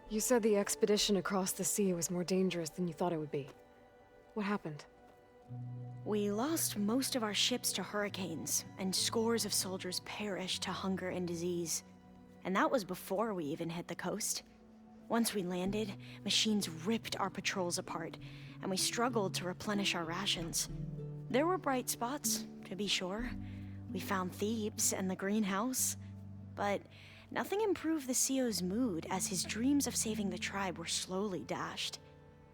You said the expedition across the sea was more dangerous than you thought it would be. What happened? We lost most of our ships to hurricanes, and scores of soldiers perished to hunger and disease. And that was before we even hit the coast. Once we landed, machines ripped our patrols apart, and we struggled to replenish our rations. There were bright spots, to be sure. We found Thebes and the greenhouse. But nothing improved the CEO's mood as his dreams of saving the tribe were slowly dashed.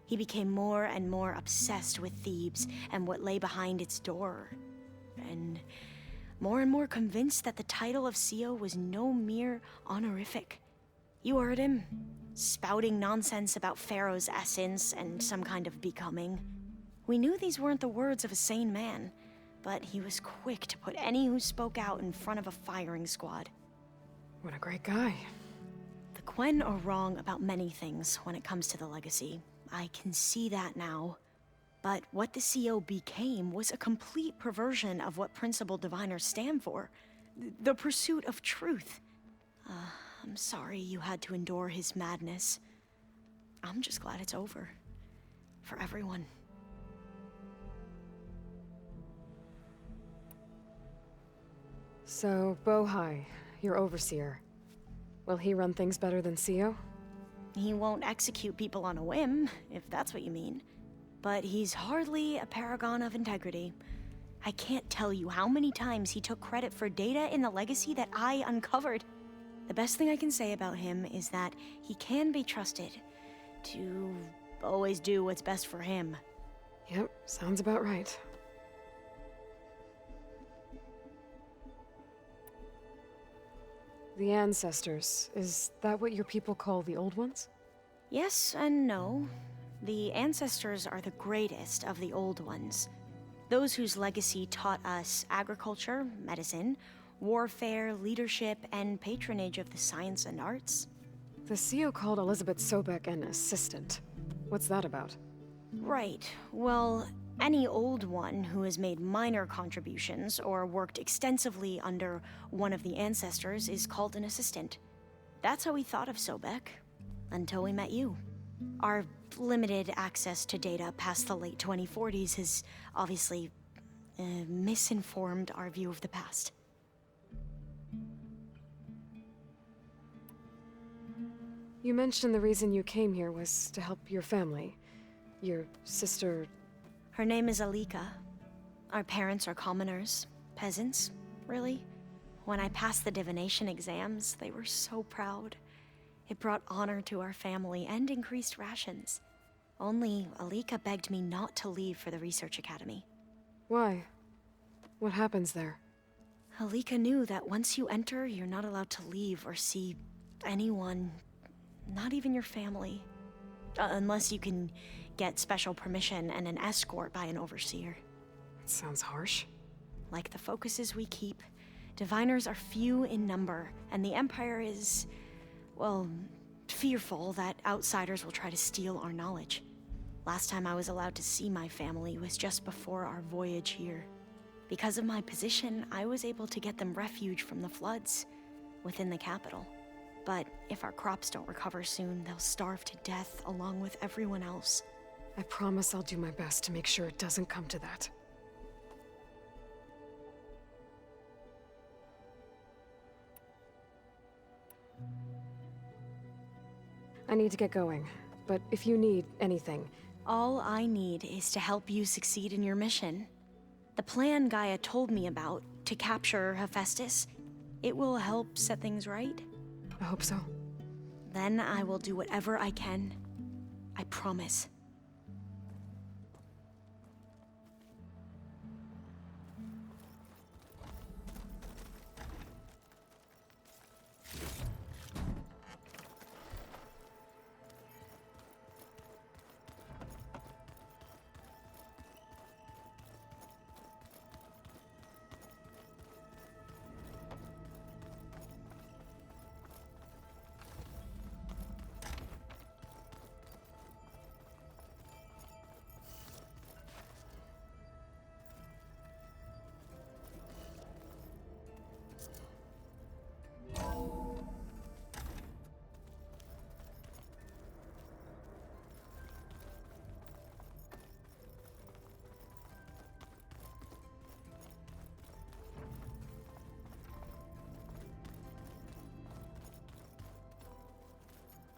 He became more and more obsessed with Thebes and what lay behind its door. And more convinced that the title of CEO was no mere honorific. You heard him, spouting nonsense about Pharaoh's essence and some kind of becoming. We knew these weren't the words of a sane man, but he was quick to put any who spoke out in front of a firing squad. What a great guy. The Quen are wrong about many things when it comes to the legacy. I can see that now. But what the CO became was a complete perversion of what principled diviners stand for. The pursuit of truth. I'm sorry you had to endure his madness. I'm just glad it's over. For everyone. So, Bohai, your overseer. Will he run things better than CEO? He won't execute people on a whim, if that's what you mean. But he's hardly a paragon of integrity. I can't tell you how many times he took credit for data in the legacy that I uncovered. The best thing I can say about him is that he can be trusted to always do what's best for him. Yep, sounds about right. The ancestors, is that what your people call the old ones? Yes and no. The ancestors are the greatest of the old ones. Those whose legacy taught us agriculture, medicine, warfare, leadership, and patronage of the science and arts. The CEO called Elizabeth Sobek an assistant. What's that about? Right. Well, any old one who has made minor contributions or worked extensively under one of the ancestors is called an assistant. That's how we thought of Sobek, until we met you. Our limited access to data past the late 2040s has obviously misinformed our view of the past. You mentioned the reason you came here was to help your family. Your sister... Her name is Alika. Our parents are commoners, peasants, really. When I passed the divination exams, they were so proud. It brought honor to our family and increased rations. Only Alika begged me not to leave for the research academy. Why? What happens there? Alika knew that once you enter, you're not allowed to leave or see anyone, not even your family. Unless you can get special permission and an escort by an overseer. That sounds harsh. Like the focuses we keep, diviners are few in number, and the Empire is, well, fearful that outsiders will try to steal our knowledge. Last time I was allowed to see my family was just before our voyage here. Because of my position, I was able to get them refuge from the floods within the capital. But if our crops don't recover soon, they'll starve to death along with everyone else. I promise I'll do my best to make sure it doesn't come to that. I need to get going, but if you need anything... All I need is to help you succeed in your mission. The plan Gaia told me about, to capture Hephaestus, it will help set things right. I hope so. Then I will do whatever I can. I promise.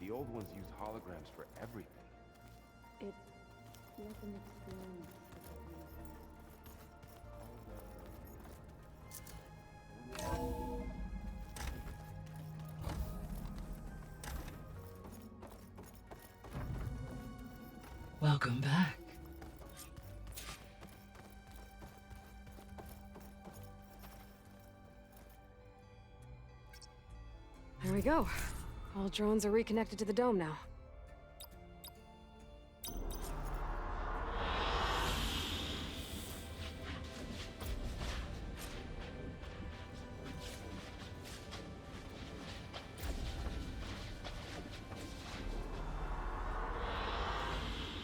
The old ones used holograms for everything. It was an experience. Welcome back. There we go. All drones are reconnected to the dome now.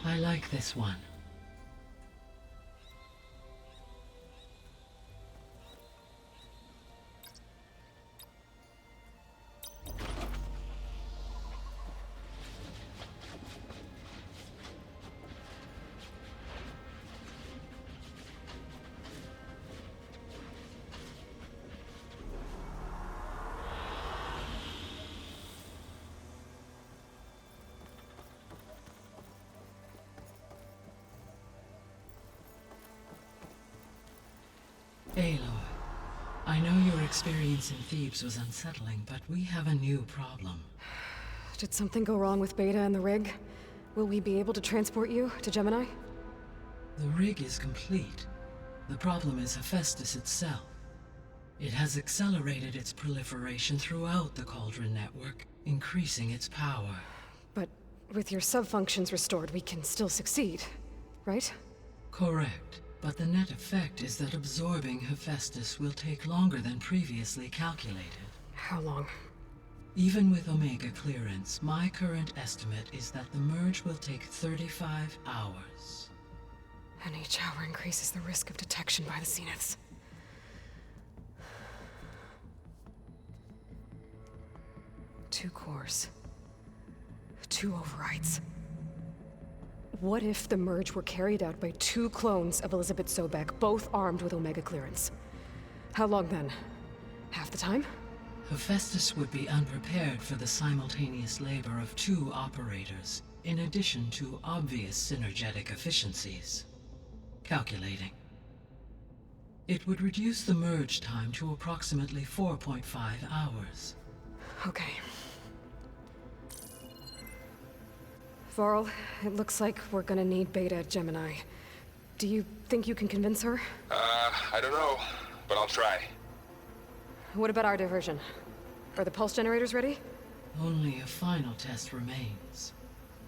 I like this one. Aloy, I know your experience in Thebes was unsettling, but we have a new problem. Did something go wrong with Beta and the rig? Will we be able to transport you to Gemini? The rig is complete. The problem is Hephaestus itself. It has accelerated its proliferation throughout the Cauldron network, increasing its power. But with your subfunctions restored, we can still succeed, right? Correct. But the net effect is that absorbing Hephaestus will take longer than previously calculated. How long? Even with Omega clearance, my current estimate is that the merge will take 35 hours. And each hour increases the risk of detection by the Zeniths. Two cores. Two overrides. What if the merge were carried out by two clones of Elizabeth Sobek, both armed with Omega clearance? How long then? Half the time? Hephaestus would be unprepared for the simultaneous labor of two operators, in addition to obvious synergetic efficiencies. Calculating. It would reduce the merge time to approximately 4.5 hours. Okay. Varl, it looks like we're gonna need Beta at Gemini. Do you think you can convince her? I don't know, but I'll try. What about our diversion? Are the pulse generators ready? Only a final test remains.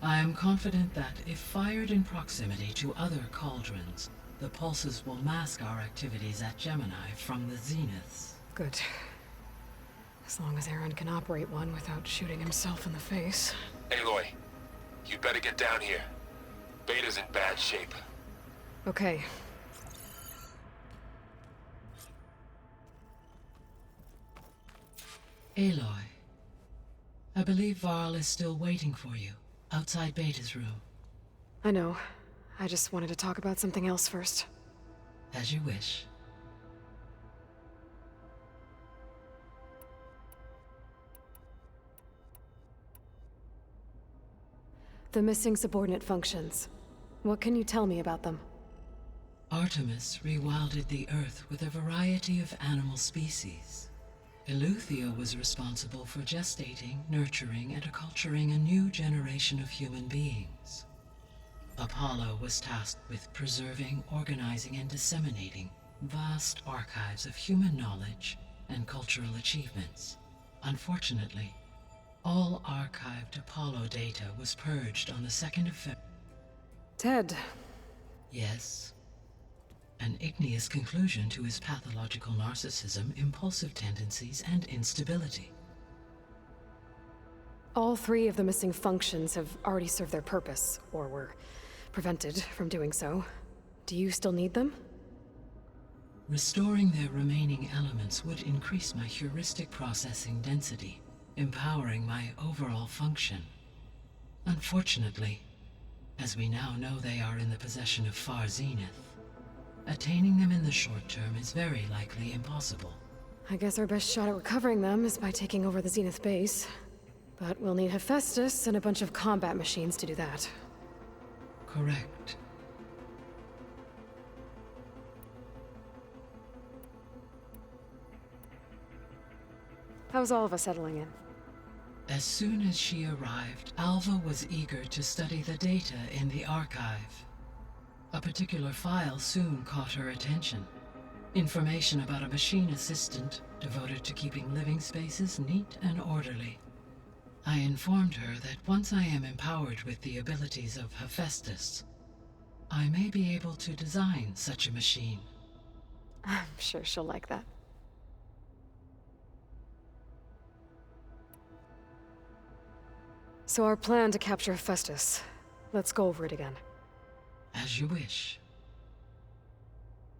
I am confident that if fired in proximity to other cauldrons, the pulses will mask our activities at Gemini from the Zeniths. Good. As long as Aaron can operate one without shooting himself in the face. Aloy, you better get down here. Beta's in bad shape. Okay. Aloy, I believe Varl is still waiting for you, outside Beta's room. I know. I just wanted to talk about something else first. As you wish. The missing subordinate functions. What can you tell me about them? Artemis rewilded the Earth with a variety of animal species. Eleuthia was responsible for gestating, nurturing, and acculturating a new generation of human beings. Apollo was tasked with preserving, organizing, and disseminating vast archives of human knowledge and cultural achievements. Unfortunately, all archived Apollo data was purged on the 2nd of February. Ted. Yes. An igneous conclusion to his pathological narcissism, impulsive tendencies, and instability. All three of the missing functions have already served their purpose, or were prevented from doing so. Do you still need them? Restoring their remaining elements would increase my heuristic processing density, empowering my overall function. Unfortunately, as we now know they are in the possession of Far Zenith, attaining them in the short term is very likely impossible. I guess our best shot at recovering them is by taking over the Zenith base. But we'll need Hephaestus and a bunch of combat machines to do that. Correct. How's all of us settling in? As soon as she arrived, Alva was eager to study the data in the archive. A particular file soon caught her attention. Information about a machine assistant devoted to keeping living spaces neat and orderly. I informed her that once I am empowered with the abilities of Hephaestus, I may be able to design such a machine. I'm sure she'll like that. So our plan to capture Hephaestus. Let's go over it again. As you wish.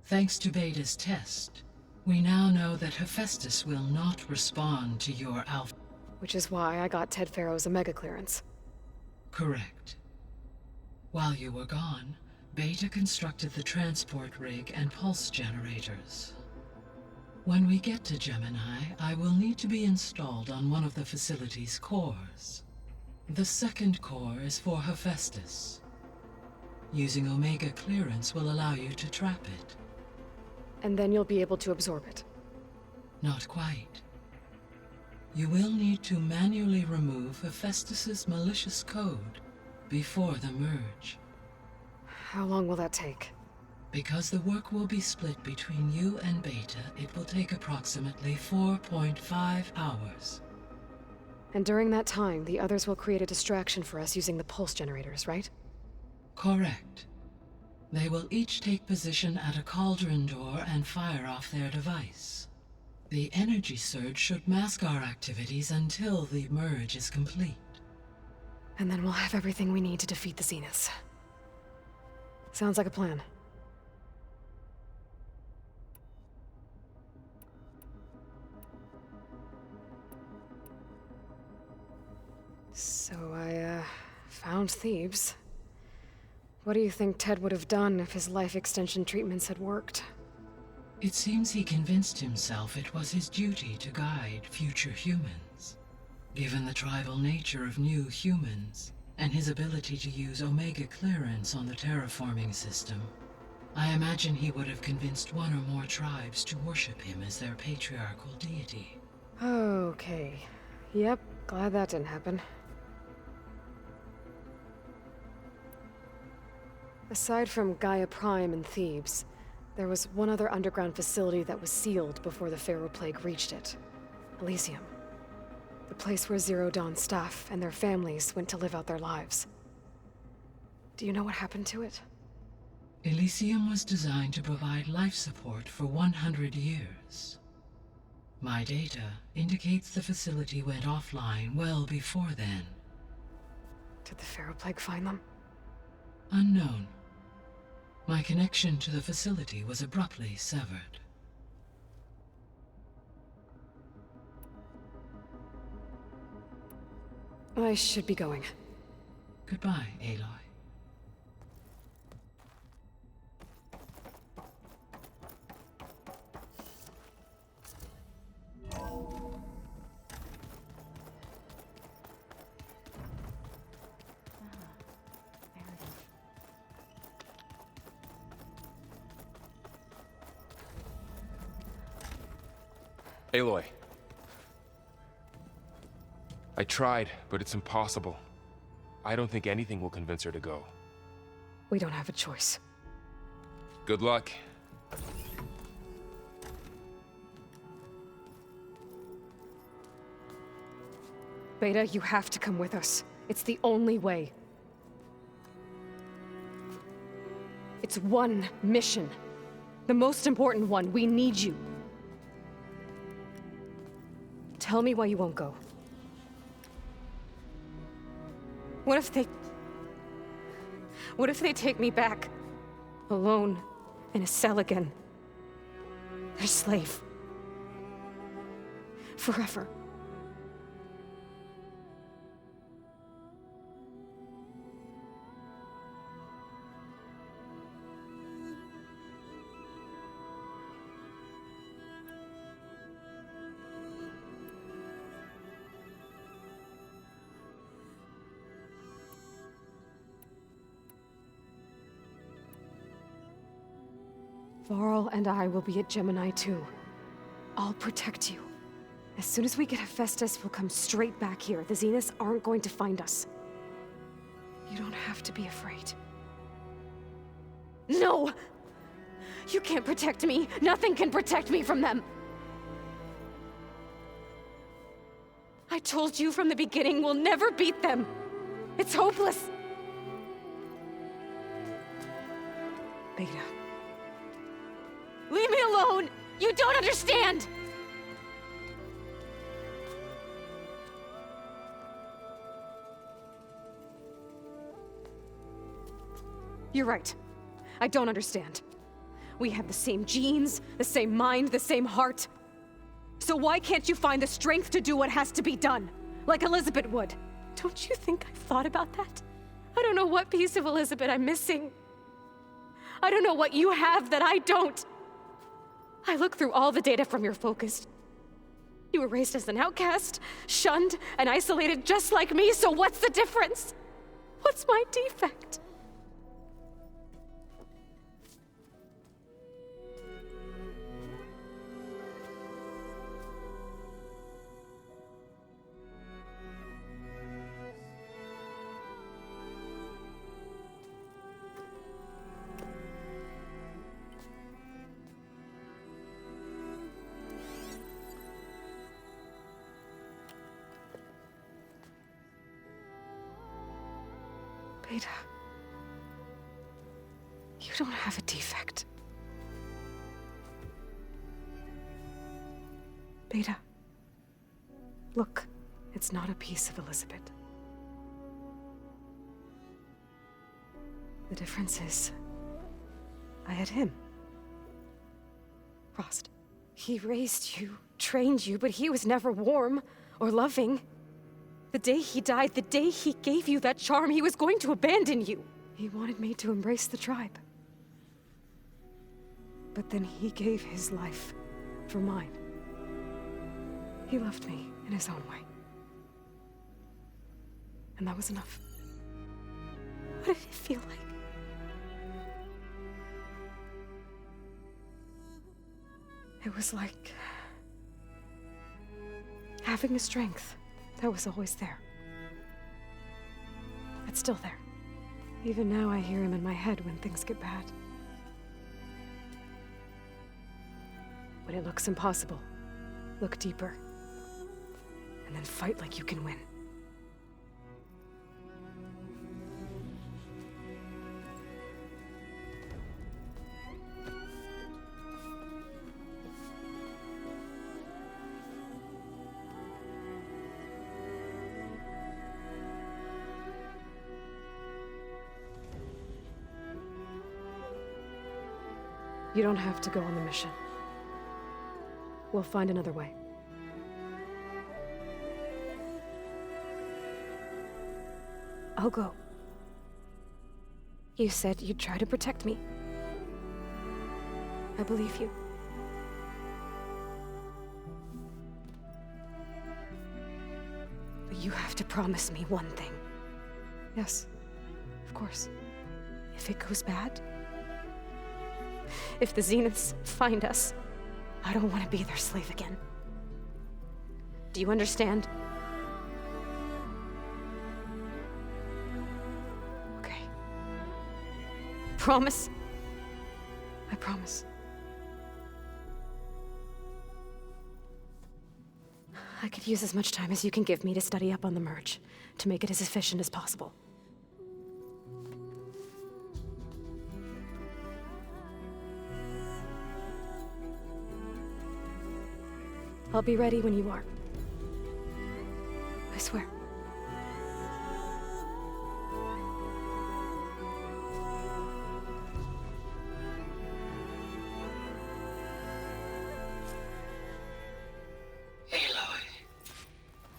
Thanks to Beta's test, we now know that Hephaestus will not respond to your alpha. Which is why I got Ted Farrow's Omega clearance. Correct. While you were gone, Beta constructed the transport rig and pulse generators. When we get to Gemini, I will need to be installed on one of the facility's cores. The second core is for Hephaestus. Using Omega clearance will allow you to trap it. And then you'll be able to absorb it. Not quite. You will need to manually remove Hephaestus's malicious code before the merge. How long will that take? Because the work will be split between you and Beta, it will take approximately 4.5 hours. And during that time, the others will create a distraction for us using the pulse generators, right? Correct. They will each take position at a cauldron door and fire off their device. The energy surge should mask our activities until the merge is complete. And then we'll have everything we need to defeat the Zeniths. Sounds like a plan. So I, found Thebes. What do you think Ted would have done if his life extension treatments had worked? It seems he convinced himself it was his duty to guide future humans. Given the tribal nature of new humans, and his ability to use Omega clearance on the terraforming system, I imagine he would have convinced one or more tribes to worship him as their patriarchal deity. Okay. Yep, glad that didn't happen. Aside from Gaia Prime and Thebes, there was one other underground facility that was sealed before the Pharaoh Plague reached it. Elysium. The place where Zero Dawn staff and their families went to live out their lives. Do you know what happened to it? Elysium was designed to provide life support for 100 years. My data indicates the facility went offline well before then. Did the Pharaoh Plague find them? Unknown. My connection to the facility was abruptly severed. I should be going. Goodbye, Aloy. Aloy. I tried, but it's impossible. I don't think anything will convince her to go. We don't have a choice. Good luck. Beta, you have to come with us. It's the only way. It's one mission. The most important one. We need you. Tell me why you won't go. What if they take me back? Alone, in a cell again. A slave. Forever. Varl and I will be at Gemini too. I'll protect you. As soon as we get Hephaestus, we'll come straight back here. The Zeniths aren't going to find us. You don't have to be afraid. No! You can't protect me. Nothing can protect me from them. I told you from the beginning we'll never beat them. It's hopeless. Beta. Leave me alone! You don't understand! You're right. I don't understand. We have the same genes, the same mind, the same heart. So why can't you find the strength to do what has to be done? Like Elizabeth would. Don't you think I've thought about that? I don't know what piece of Elizabeth I'm missing. I don't know what you have that I don't. I look through all the data from your focus. You were raised as an outcast, shunned, and isolated just like me, so what's the difference? What's my defect? Beta, you don't have a defect. Beta, look, it's not a piece of Elizabeth. The difference is, I had him. Frost. He raised you, trained you, but he was never warm or loving. The day he died, the day he gave you that charm, he was going to abandon you. He wanted me to embrace the tribe. But then he gave his life for mine. He loved me in his own way. And that was enough. What did it feel like? It was like having a strength that was always there. It's still there. Even now I hear him in my head when things get bad. When it looks impossible, look deeper. And then fight like you can win. You don't have to go on the mission. We'll find another way. I'll go. You said you'd try to protect me. I believe you. But you have to promise me one thing. Yes, of course. If it goes bad, if the Zeniths find us, I don't want to be their slave again. Do you understand? Okay. Promise? I promise. I could use as much time as you can give me to study up on the merge, to make it as efficient as possible. I'll be ready when you are. I swear. Aloy,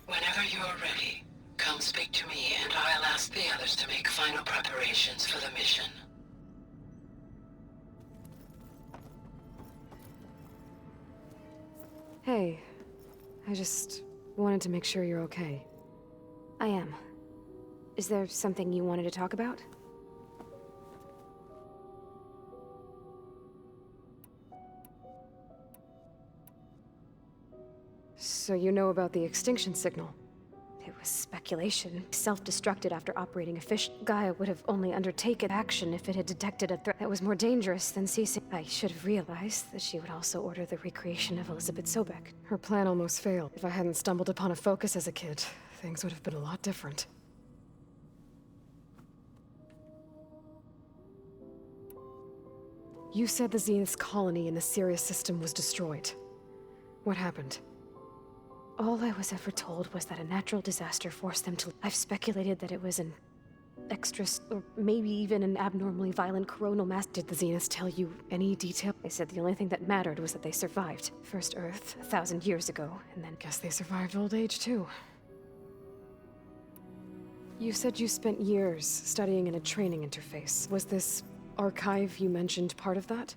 whenever you're ready, come speak to me and I'll ask the others to make final preparations for the mission. Hey, I just wanted to make sure you're okay. I am. Is there something you wanted to talk about? So you know about the extinction signal? It was speculation. Self-destructed after operating a fish. Gaia would have only undertaken action if it had detected a threat that was more dangerous than ceasing. I should have realized that she would also order the recreation of Elizabeth Sobek. Her plan almost failed. If I hadn't stumbled upon a focus as a kid, things would have been a lot different. You said the Zenith's colony in the Sirius system was destroyed. What happened? All I was ever told was that a natural disaster forced them to... I've speculated that it was an extra... or maybe even an abnormally violent coronal mass. Did the Zeniths tell you any detail? They said the only thing that mattered was that they survived. First Earth, 1,000 years ago, and then... Guess they survived old age, too. You said you spent years studying in a training interface. Was this archive you mentioned part of that?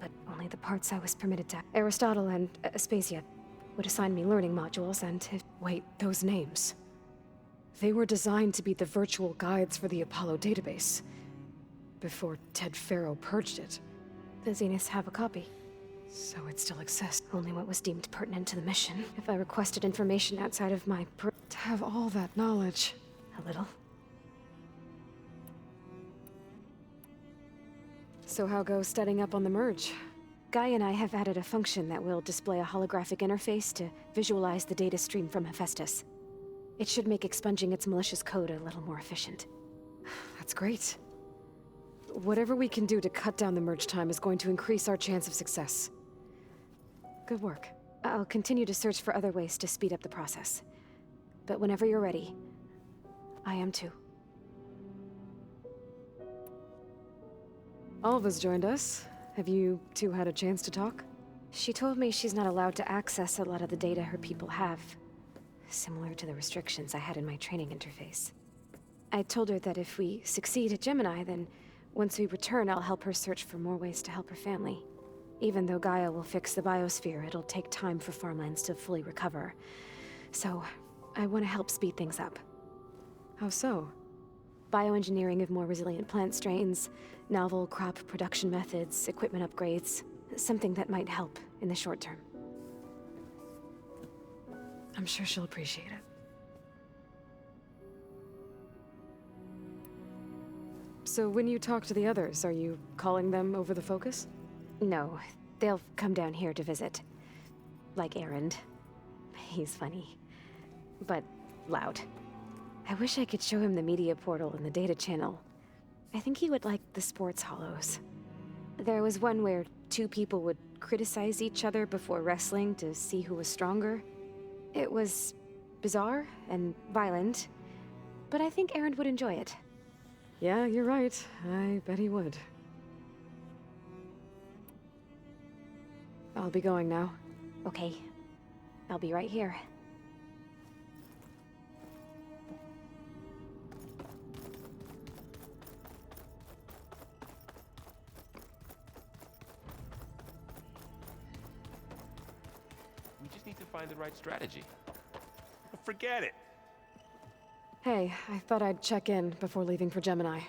But only the parts I was permitted to. Aristotle and Aspasia would assign me learning modules and wait, those names. They were designed to be the virtual guides for the Apollo database. Before Ted Faro purged it. The Zeniths have a copy. So it still exists. Only what was deemed pertinent to the mission. If I requested information outside of my to have all that knowledge. A little. So how goes studying up on the merge? Guy and I have added a function that will display a holographic interface to visualize the data stream from Hephaestus. It should make expunging its malicious code a little more efficient. That's great. Whatever we can do to cut down the merge time is going to increase our chance of success. Good work. I'll continue to search for other ways to speed up the process. But whenever you're ready, I am too. Alva's joined us. Have you two had a chance to talk? She told me she's not allowed to access a lot of the data her people have. Similar to the restrictions I had in my training interface. I told her that if we succeed at Gemini, then once we return, I'll help her search for more ways to help her family. Even though Gaia will fix the biosphere, it'll take time for farmlands to fully recover. So, I want to help speed things up. How so? Bioengineering of more resilient plant strains, novel crop production methods, equipment upgrades. Something that might help in the short term. I'm sure she'll appreciate it. So when you talk to the others, are you calling them over the focus? No, they'll come down here to visit. Like Erend. He's funny. But loud. I wish I could show him the media portal and the data channel. I think he would like the sports hollows. There was one where two people would criticize each other before wrestling to see who was stronger. It was bizarre and violent, but I think Erend would enjoy it. Yeah, you're right. I bet he would. I'll be going now. Okay. I'll be right here. We just need to find the right strategy. Forget it. Hey, I thought I'd check in before leaving for Gemini.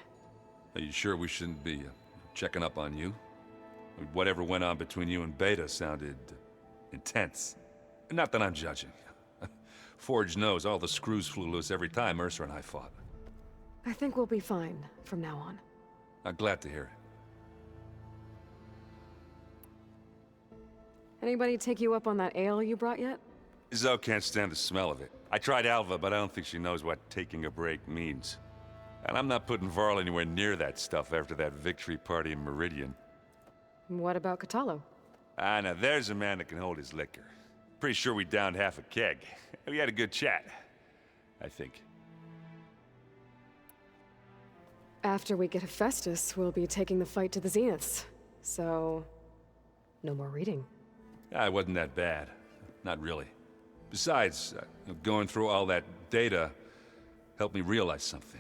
Are you sure we shouldn't be checking up on you? Whatever went on between you and Beta sounded intense. Not that I'm judging. Forge knows all the screws flew loose every time Mercer and I fought. I think we'll be fine from now on. I'm glad to hear it. Anybody take you up on that ale you brought yet? Zoe can't stand the smell of it. I tried Alva, but I don't think she knows what taking a break means. And I'm not putting Varl anywhere near that stuff after that victory party in Meridian. What about Kotallo? Ah, now there's a man that can hold his liquor. Pretty sure we downed half a keg. We had a good chat, I think. After we get Hephaestus, we'll be taking the fight to the Zeniths. So, no more reading. Ah, it wasn't that bad. Not really. Besides, going through all that data helped me realize something.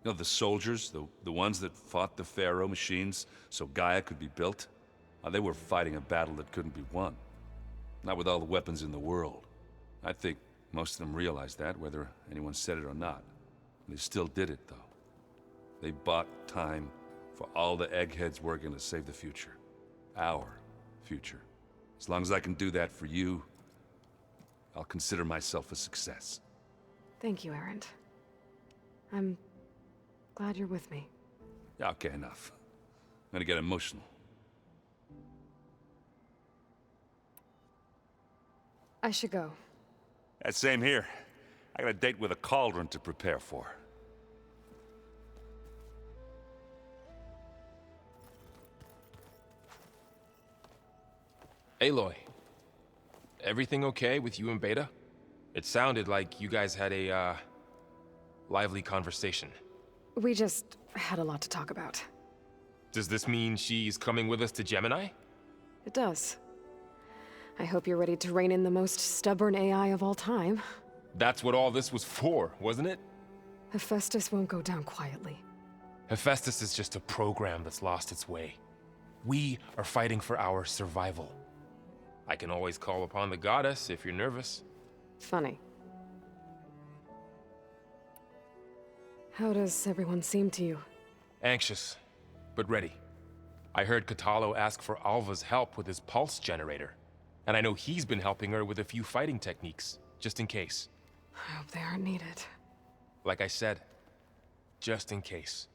You know, the soldiers, the ones that fought the Pharaoh machines so Gaia could be built, they were fighting a battle that couldn't be won. Not with all the weapons in the world. I think most of them realized that, whether anyone said it or not. They still did it, though. They bought time for all the eggheads working to save the future. Our future. As long as I can do that for you, I'll consider myself a success. Thank you, Erend. I'm glad you're with me. Yeah, okay, enough. I'm gonna get emotional. I should go. Same here. I got a date with a cauldron to prepare for. Aloy, everything okay with you and Beta? It sounded like you guys had a, lively conversation. We just had a lot to talk about. Does this mean she's coming with us to Gemini? It does. I hope you're ready to rein in the most stubborn AI of all time. That's what all this was for, wasn't it? Hephaestus won't go down quietly. Hephaestus is just a program that's lost its way. We are fighting for our survival. I can always call upon the goddess if you're nervous. Funny. How does everyone seem to you? Anxious, but ready. I heard Kotallo ask for Alva's help with his pulse generator. And I know he's been helping her with a few fighting techniques, just in case. I hope they aren't needed. Like I said, just in case.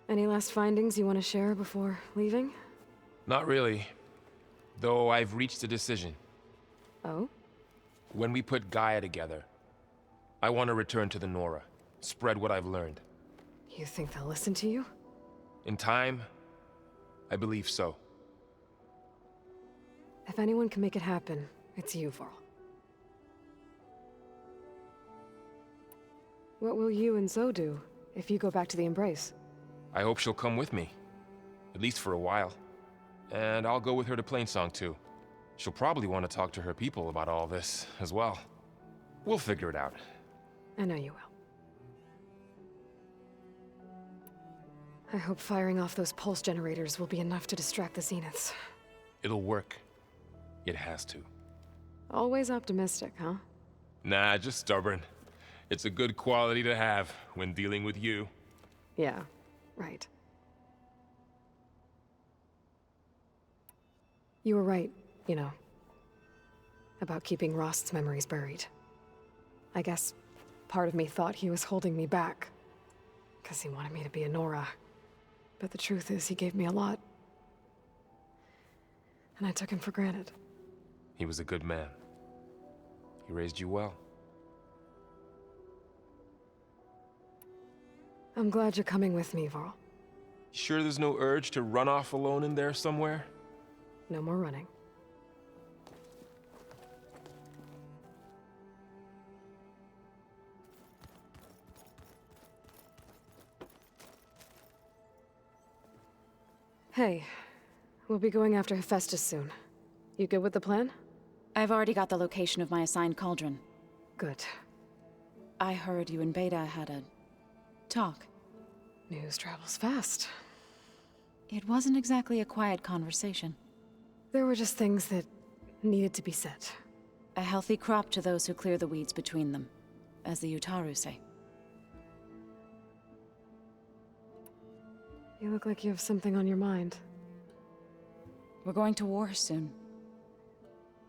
Any last findings you want to share before leaving? Not really. Though I've reached a decision. Oh? When we put Gaia together, I want to return to the Nora. Spread what I've learned. You think they'll listen to you? In time, I believe so. If anyone can make it happen, it's you, Varl. What will you and Zoe do if you go back to the Embrace? I hope she'll come with me. At least for a while. And I'll go with her to Plainsong too. She'll probably want to talk to her people about all this as well. We'll figure it out. I know you will. I hope firing off those pulse generators will be enough to distract the Zeniths. It'll work. It has to. Always optimistic, huh? Nah, just stubborn. It's a good quality to have when dealing with you. Yeah, right. You were right, you know, about keeping Rost's memories buried. I guess part of me thought he was holding me back, because he wanted me to be a Nora. But the truth is, he gave me a lot. And I took him for granted. He was a good man. He raised you well. I'm glad you're coming with me, Varl. Sure there's no urge to run off alone in there somewhere? No more running. Hey, we'll be going after Hephaestus soon. You good with the plan? I've already got the location of my assigned cauldron. Good. I heard you and Beta had a talk. News travels fast. It wasn't exactly a quiet conversation. There were just things that needed to be said. A healthy crop to those who clear the weeds between them, as the Utaru say. You look like you have something on your mind. We're going to war soon.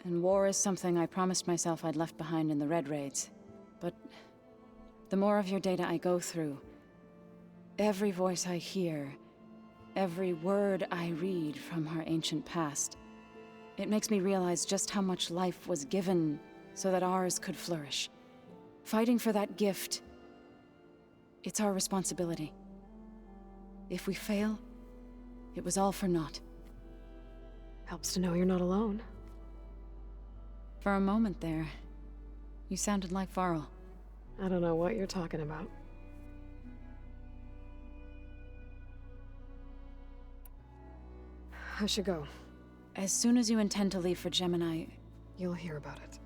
And war is something I promised myself I'd left behind in the Red Raids. But the more of your data I go through, every voice I hear, every word I read from our ancient past, it makes me realize just how much life was given so that ours could flourish. Fighting for that gift, it's our responsibility. If we fail, it was all for naught. Helps to know you're not alone. For a moment there, you sounded like Varl. I don't know what you're talking about. I should go. As soon as you intend to leave for Gemini, You'll hear about it.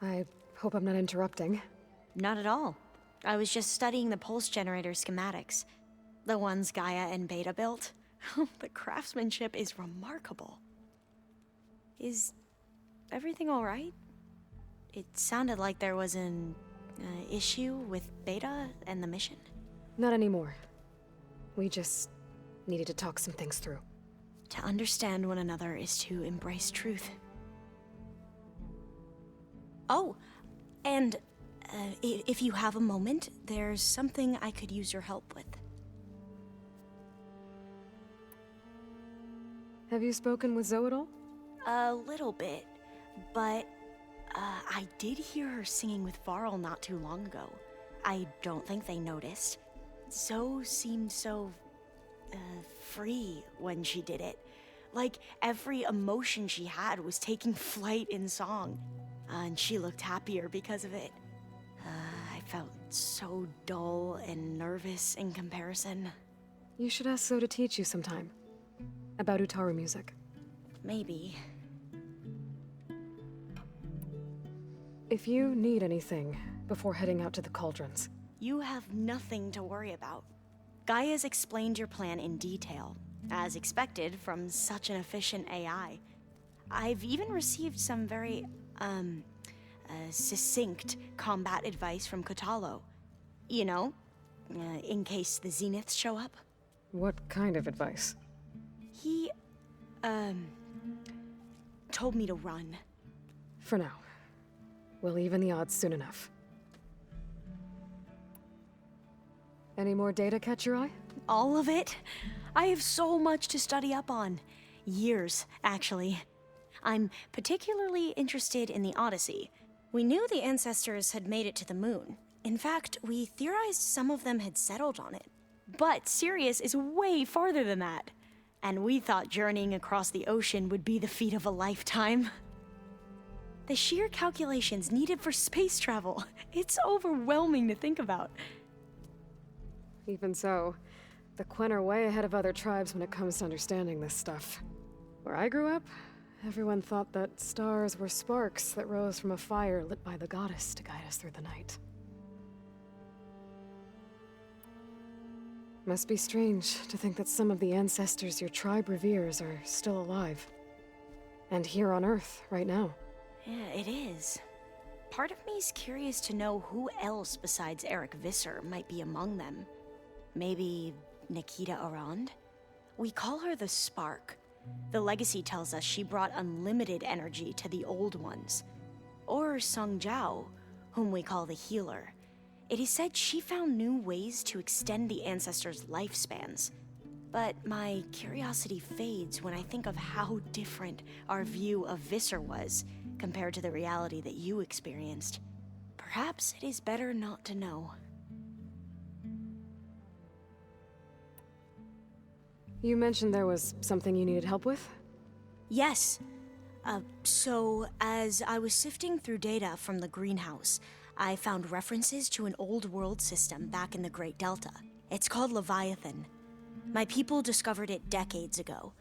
I hope I'm not interrupting. Not at all. I was just studying the pulse generator schematics. The ones Gaia and Beta built. The craftsmanship is remarkable. Is everything all right? It sounded like there was an issue with Beta and the mission. Not anymore. We just needed to talk some things through. To understand one another is to embrace truth. Oh, and if you have a moment, there's something I could use your help with. Have you spoken with Zoe at all? A little bit, but I did hear her singing with Varl not too long ago. I don't think they noticed. Zoe seemed so free when she did it. Like every emotion she had was taking flight in song. And she looked happier because of it. I felt so dull and nervous in comparison. You should ask Zoe to teach you sometime. About Utaru music. Maybe. If you need anything before heading out to the cauldrons. You have nothing to worry about. Gaia's explained your plan in detail, as expected from such an efficient AI. I've even received some very, succinct combat advice from Kotalo. You know, in case the Zeniths show up. What kind of advice? He, told me to run. For now. We'll even the odds soon enough. Any more data catch your eye? All of it? I have so much to study up on. Years, actually. I'm particularly interested in the Odyssey. We knew the ancestors had made it to the moon. In fact, we theorized some of them had settled on it. But Sirius is way farther than that. And we thought journeying across the ocean would be the feat of a lifetime. The sheer calculations needed for space travel. It's overwhelming to think about. Even so, the Quen are way ahead of other tribes when it comes to understanding this stuff. Where I grew up, everyone thought that stars were sparks that rose from a fire lit by the goddess to guide us through the night. Must be strange to think that some of the ancestors your tribe reveres are still alive. And here on Earth, right now. Yeah, it is. Part of me's curious to know who else besides Eric Visser might be among them. Maybe Nikita Arand? We call her the Spark. The legacy tells us she brought unlimited energy to the old ones. Or Sung Jiao, whom we call the Healer. It is said she found new ways to extend the ancestors' lifespans. But my curiosity fades when I think of how different our view of Visser was compared to the reality that you experienced. Perhaps it is better not to know. You mentioned there was something you needed help with? Yes. So, as I was sifting through data from the greenhouse, I found references to an old world system back in the Great Delta. It's called Leviathan. My people discovered it decades ago.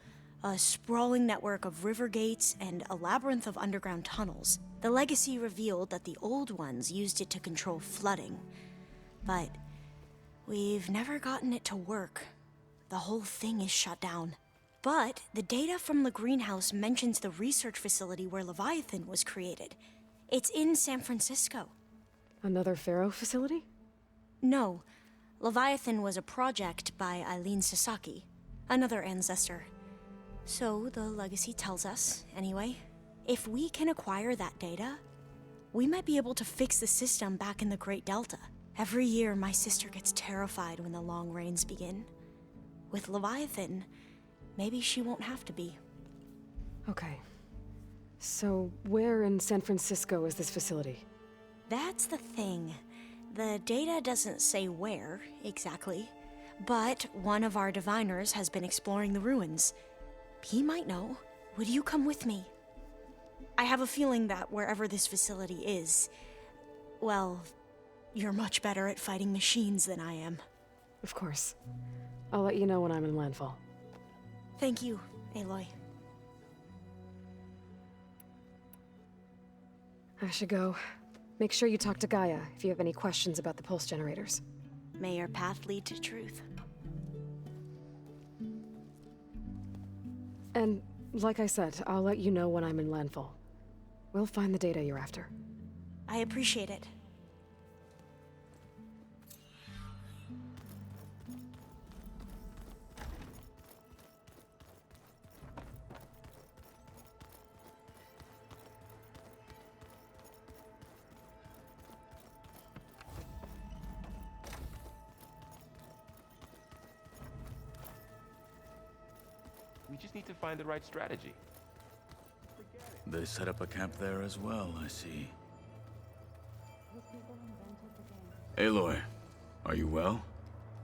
A sprawling network of river gates and a labyrinth of underground tunnels. The legacy revealed that the old ones used it to control flooding. But we've never gotten it to work. The whole thing is shut down. But the data from the greenhouse mentions the research facility where Leviathan was created. It's in San Francisco. Another Pharaoh facility? No. Leviathan was a project by Eileen Sasaki, another ancestor. So the legacy tells us, anyway, if we can acquire that data, we might be able to fix the system back in the Great Delta. Every year, my sister gets terrified when the long rains begin. With Leviathan, maybe she won't have to be. Okay. So, where in San Francisco is this facility? That's the thing. The data doesn't say where, exactly. But one of our diviners has been exploring the ruins. He might know. Would you come with me? I have a feeling that wherever this facility is, well, you're much better at fighting machines than I am. Of course. I'll let you know when I'm in landfall. Thank you, Aloy. I should go. Make sure you talk to Gaia if you have any questions about the pulse generators. May your path lead to truth. And, like I said, I'll let you know when I'm in landfall. We'll find the data you're after. I appreciate it. We just need to find the right strategy. They set up a camp there as well, I see. Aloy, are you well?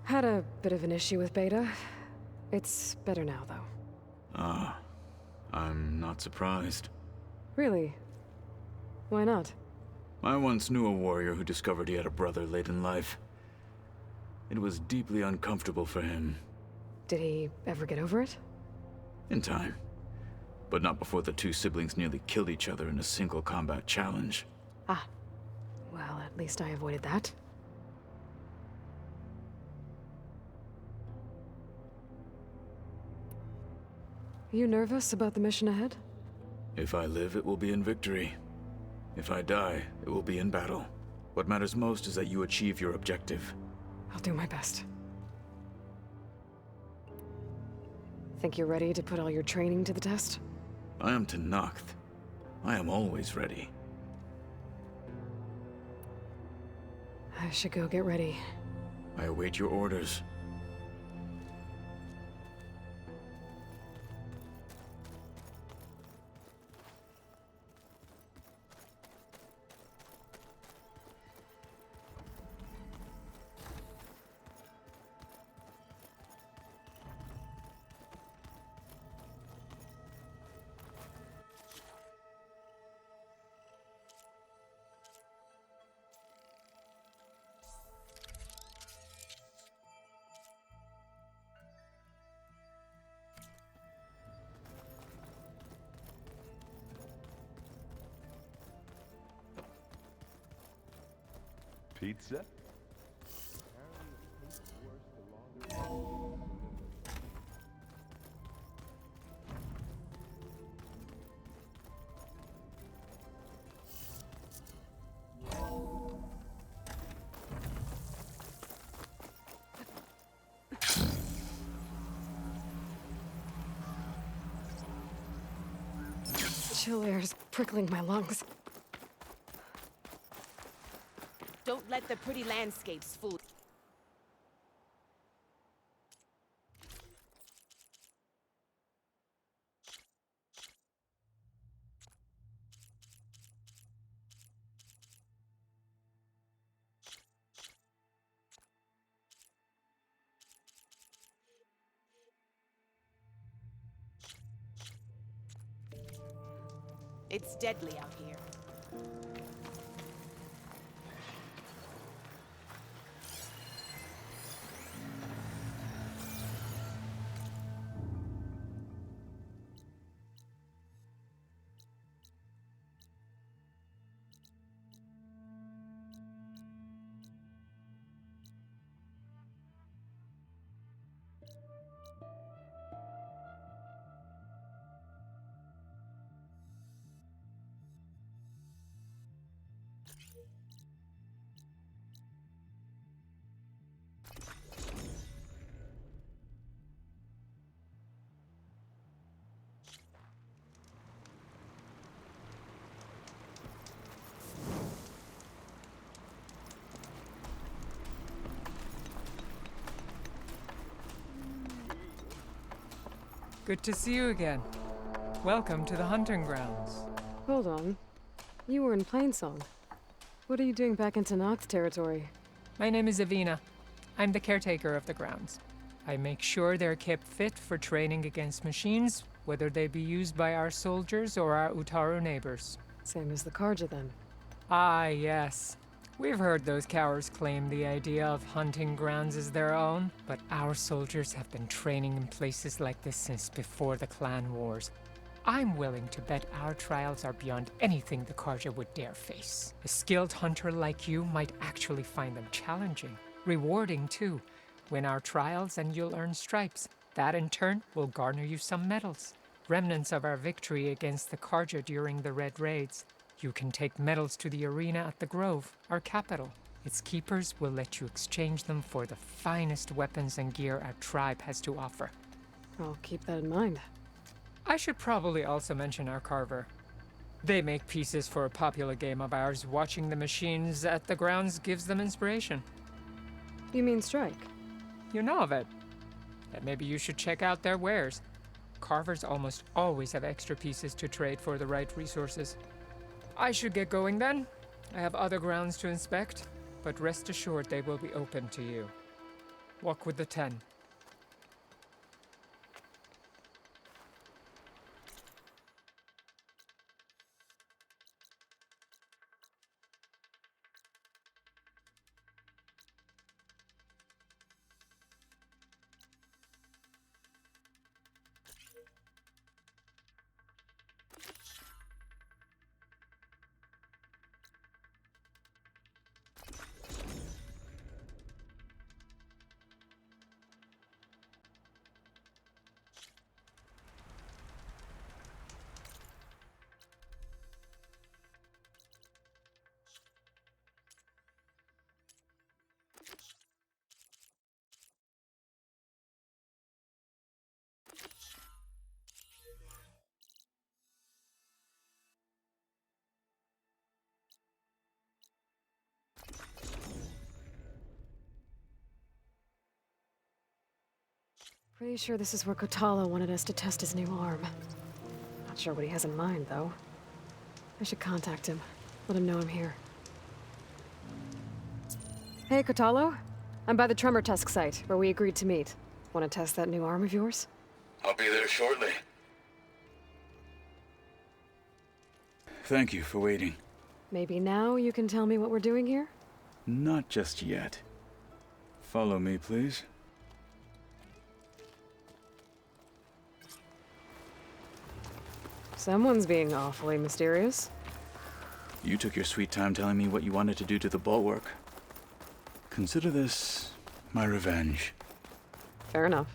Had a bit of an issue with Beta. It's better now, though. Ah, I'm not surprised. Really? Why not? I once knew a warrior who discovered he had a brother late in life. It was deeply uncomfortable for him. Did he ever get over it? In time. But not before the two siblings nearly killed each other in a single combat challenge. Ah. Well, at least I avoided that. You nervous about the mission ahead? If I live, it will be in victory. If I die, it will be in battle. What matters most is that you achieve your objective. I'll do my best. Think you're ready to put all your training to the test? I am Tenakth. I am always ready. I should go get ready. I await your orders. Pizza? Chill air's prickling my lungs. Don't let the pretty landscapes fool you. It's deadly out here. Good to see you again. Welcome to the hunting grounds. Hold on. You were in Plainsong. What are you doing back in Tenakth territory? My name is Avina. I'm the caretaker of the grounds. I make sure they're kept fit for training against machines, whether they be used by our soldiers or our Utaru neighbors. Same as the Karja, then. Ah, yes. We've heard those cowards claim the idea of hunting grounds as their own, but our soldiers have been training in places like this since before the clan wars. I'm willing to bet our trials are beyond anything the Karja would dare face. A skilled hunter like you might actually find them challenging. Rewarding, too. Win our trials and you'll earn stripes. That, in turn, will garner you some medals. Remnants of our victory against the Karja during the Red Raids. You can take medals to the arena at the Grove, our capital. Its keepers will let you exchange them for the finest weapons and gear our tribe has to offer. I'll keep that in mind. I should probably also mention our carver. They make pieces for a popular game of ours. Watching the machines at the grounds gives them inspiration. You mean strike? You know of it. Then maybe you should check out their wares. Carvers almost always have extra pieces to trade for the right resources. I should get going then. I have other grounds to inspect, but rest assured they will be open to you. Walk with the 10. Pretty sure this is where Kotalo wanted us to test his new arm. Not sure what he has in mind, though. I should contact him. Let him know I'm here. Hey, Kotalo. I'm by the Tremor Tusk site, where we agreed to meet. Want to test that new arm of yours? I'll be there shortly. Thank you for waiting. Maybe now you can tell me what we're doing here? Not just yet. Follow me, please. Someone's being awfully mysterious. You took your sweet time telling me what you wanted to do to the bulwark. Consider this my revenge. Fair enough.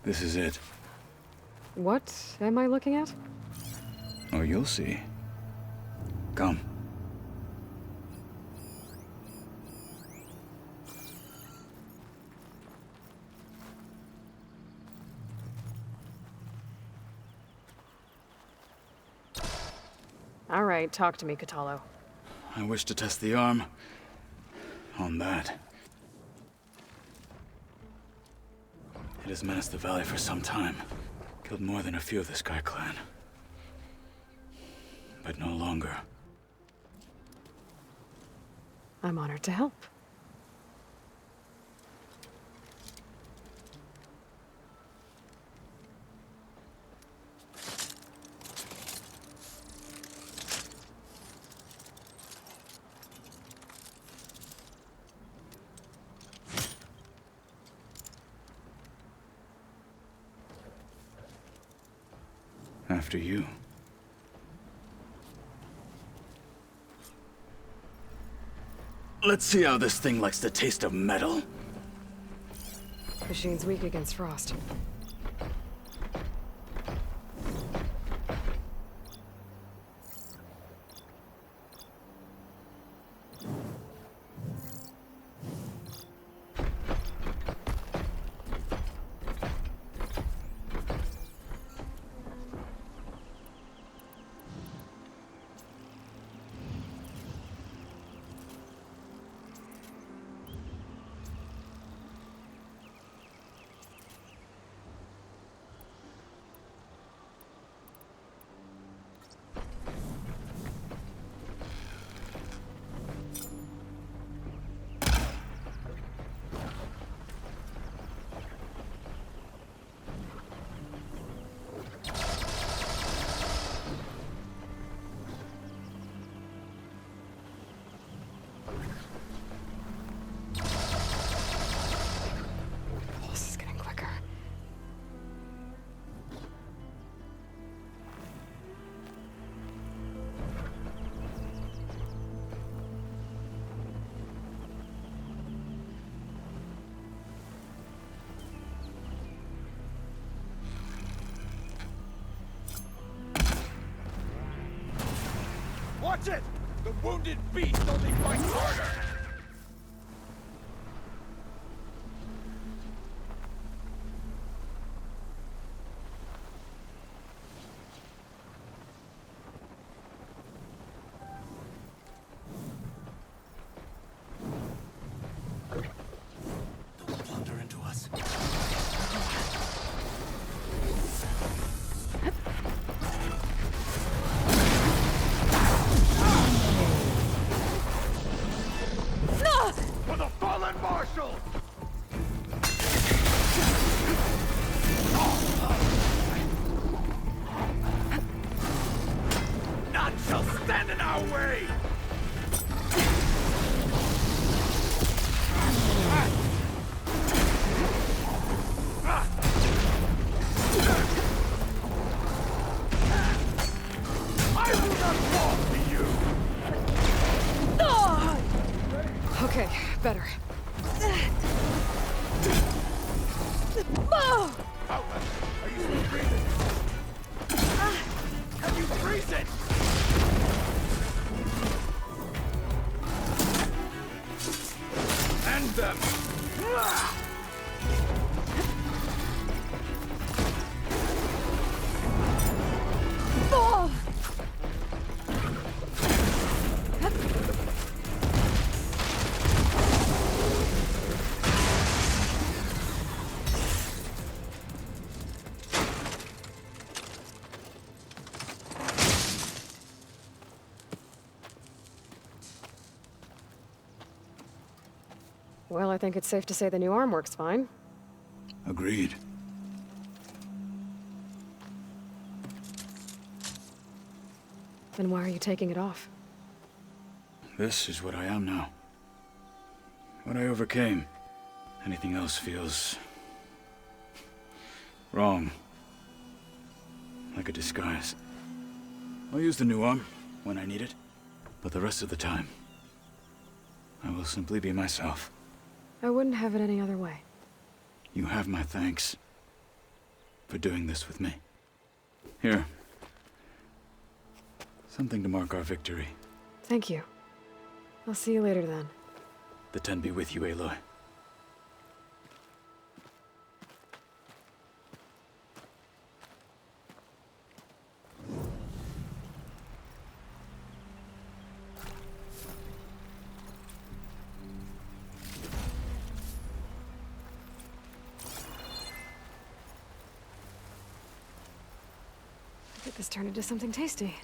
This is it. What am I looking at? Oh, you'll see. Come. All right, talk to me, Kotalo. I wish to test the arm on that. It has menaced the valley for some time. Killed more than a few of the Sky Clan. But no longer. I'm honored to help. After you. Let's see how this thing likes the taste of metal. Machine's weak against frost. Watch it! The wounded beast only fights harder! Don't blunder into us. For the fallen marshal! None shall stand in our way! I will not fall to you! Okay, better. Outlet, are you still breathing? Can you freeze it? End them! Well, I think it's safe to say the new arm works fine. Agreed. Then why are you taking it off? This is what I am now. What I overcame. Anything else feels... wrong. Like a disguise. I'll use the new arm when I need it, but the rest of the time, I will simply be myself. I wouldn't have it any other way. You have my thanks for doing this with me. Here. Something to mark our victory. Thank you. I'll see you later then. The Ten be with you, Aloy. Get this turned into something tasty.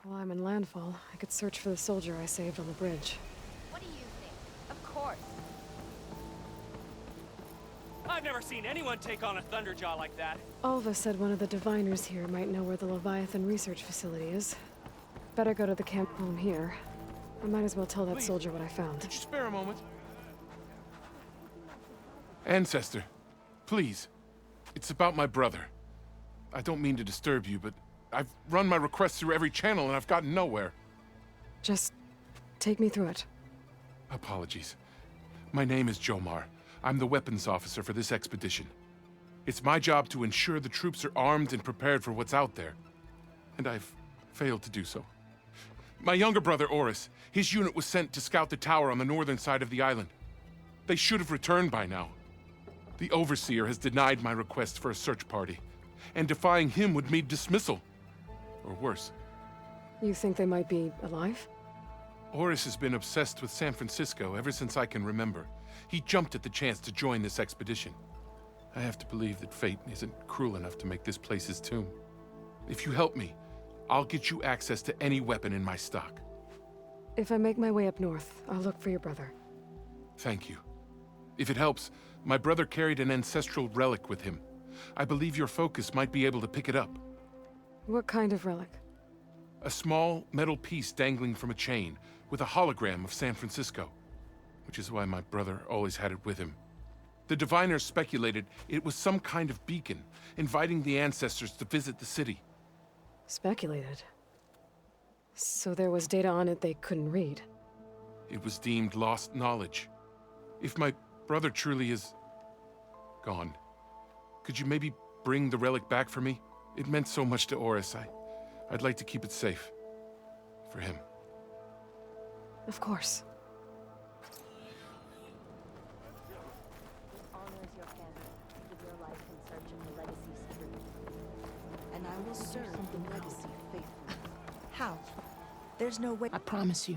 While I'm in landfall, I could search for the soldier I saved on the bridge. What do you think? Of course. I've never seen anyone take on a Thunderjaw like that. Alva said one of the diviners here might know where the Leviathan research facility is. Better go to the camp while I'm here. I might as well tell that soldier what I found. Could you spare a moment? Ancestor, please, It's about my brother. I don't mean to disturb you, but I've run my request through every channel and I've gotten nowhere. Just take me through it. Apologies. My name is Jomar. I'm the weapons officer for this expedition. It's my job to ensure the troops are armed and prepared for what's out there. And I've failed to do so. My younger brother, Oris, his unit was sent to scout the tower on the northern side of the island. They should have returned by now. The Overseer has denied my request for a search party, and defying him would mean dismissal. Or worse. You think they might be alive? Oris has been obsessed with San Francisco ever since I can remember. He jumped at the chance to join this expedition. I have to believe that fate isn't cruel enough to make this place his tomb. If you help me, I'll get you access to any weapon in my stock. If I make my way up north, I'll look for your brother. Thank you. If it helps, my brother carried an ancestral relic with him. I believe your focus might be able to pick it up. What kind of relic? A small metal piece dangling from a chain with a hologram of San Francisco, which is why my brother always had it with him. The diviners speculated it was some kind of beacon, inviting the ancestors to visit the city. Speculated? So there was data on it they couldn't read? It was deemed lost knowledge. If my brother truly is gone, could you maybe bring the relic back for me? It meant so much to Oris. I'd like to keep it safe. For him. Of course. Honors your family. Give your life in search of the legacy's truth. And I will serve the legacy faithfully. How? There's no way. I promise you,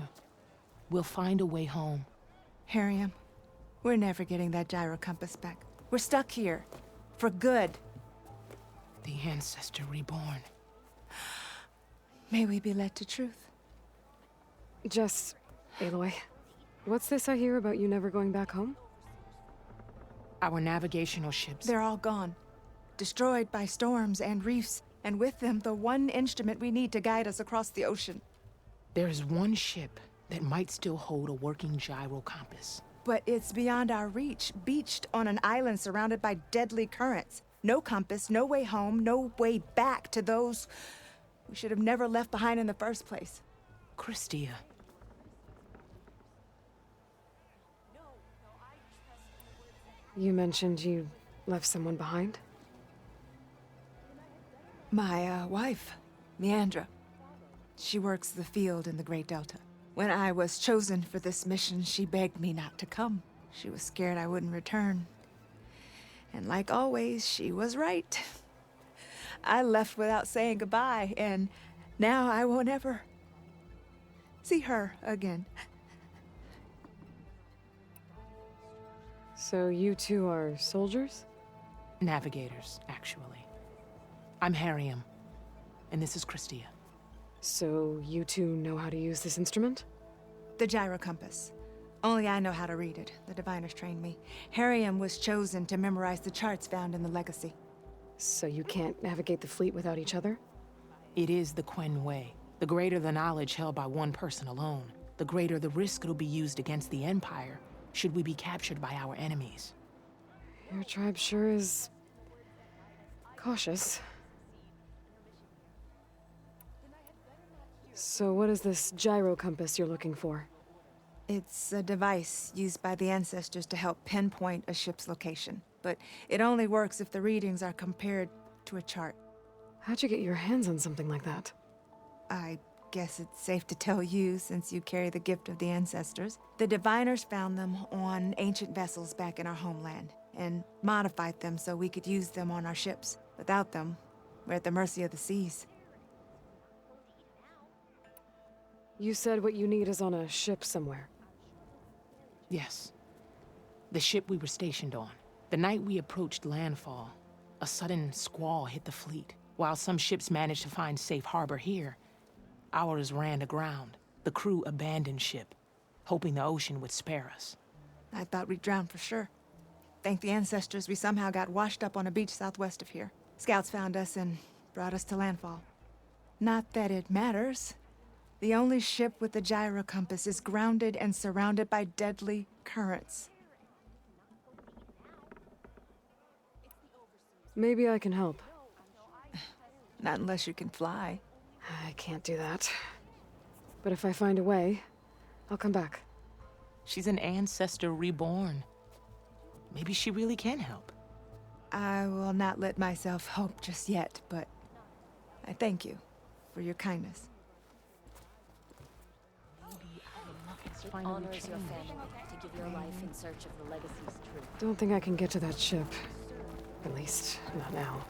we'll find a way home. Harriam, we're never getting that gyro compass back. We're stuck here. For good. The Ancestor reborn. May we be led to truth. Jess, Aloy, what's this I hear about you never going back home? Our navigational ships. They're all gone. Destroyed by storms and reefs, and with them the one instrument we need to guide us across the ocean. There's one ship that might still hold a working gyro compass. But it's beyond our reach, beached on an island surrounded by deadly currents. No compass, no way home, no way back to those we should have never left behind in the first place. Christia. You mentioned you left someone behind? My, wife, Meandra. She works the field in the Great Delta. When I was chosen for this mission, she begged me not to come. She was scared I wouldn't return. And like always, she was right. I left without saying goodbye, and now I won't ever see her again. So you two are soldiers? Navigators, actually. I'm Harriam, and this is Christia. So you two know how to use this instrument? The gyro compass. Only I know how to read it. The diviners trained me. Harriam was chosen to memorize the charts found in the Legacy. So you can't navigate the fleet without each other? It is the Quen way. The greater the knowledge held by one person alone, the greater the risk it'll be used against the Empire, should we be captured by our enemies. Your tribe sure is cautious. So what is this gyro compass you're looking for? It's a device used by the ancestors to help pinpoint a ship's location. But it only works if the readings are compared to a chart. How'd you get your hands on something like that? I guess it's safe to tell you, since you carry the gift of the ancestors. The diviners found them on ancient vessels back in our homeland, and modified them so we could use them on our ships. Without them, we're at the mercy of the seas. You said what you need is on a ship somewhere. Yes. The ship we were stationed on. The night we approached landfall, a sudden squall hit the fleet. While some ships managed to find safe harbor here, ours ran aground. The crew abandoned ship, hoping the ocean would spare us. I thought we'd drown for sure. Thank the ancestors, we somehow got washed up on a beach southwest of here. Scouts found us and brought us to landfall. Not that it matters. The only ship with the gyro compass is grounded and surrounded by deadly currents. Maybe I can help. Not unless you can fly. I can't do that. But if I find a way, I'll come back. She's an ancestor reborn. Maybe she really can help. I will not let myself hope just yet, but I thank you for your kindness. It honors your family to give your life in search of the legacy's truth. Don't think I can get to that ship. At least, not now.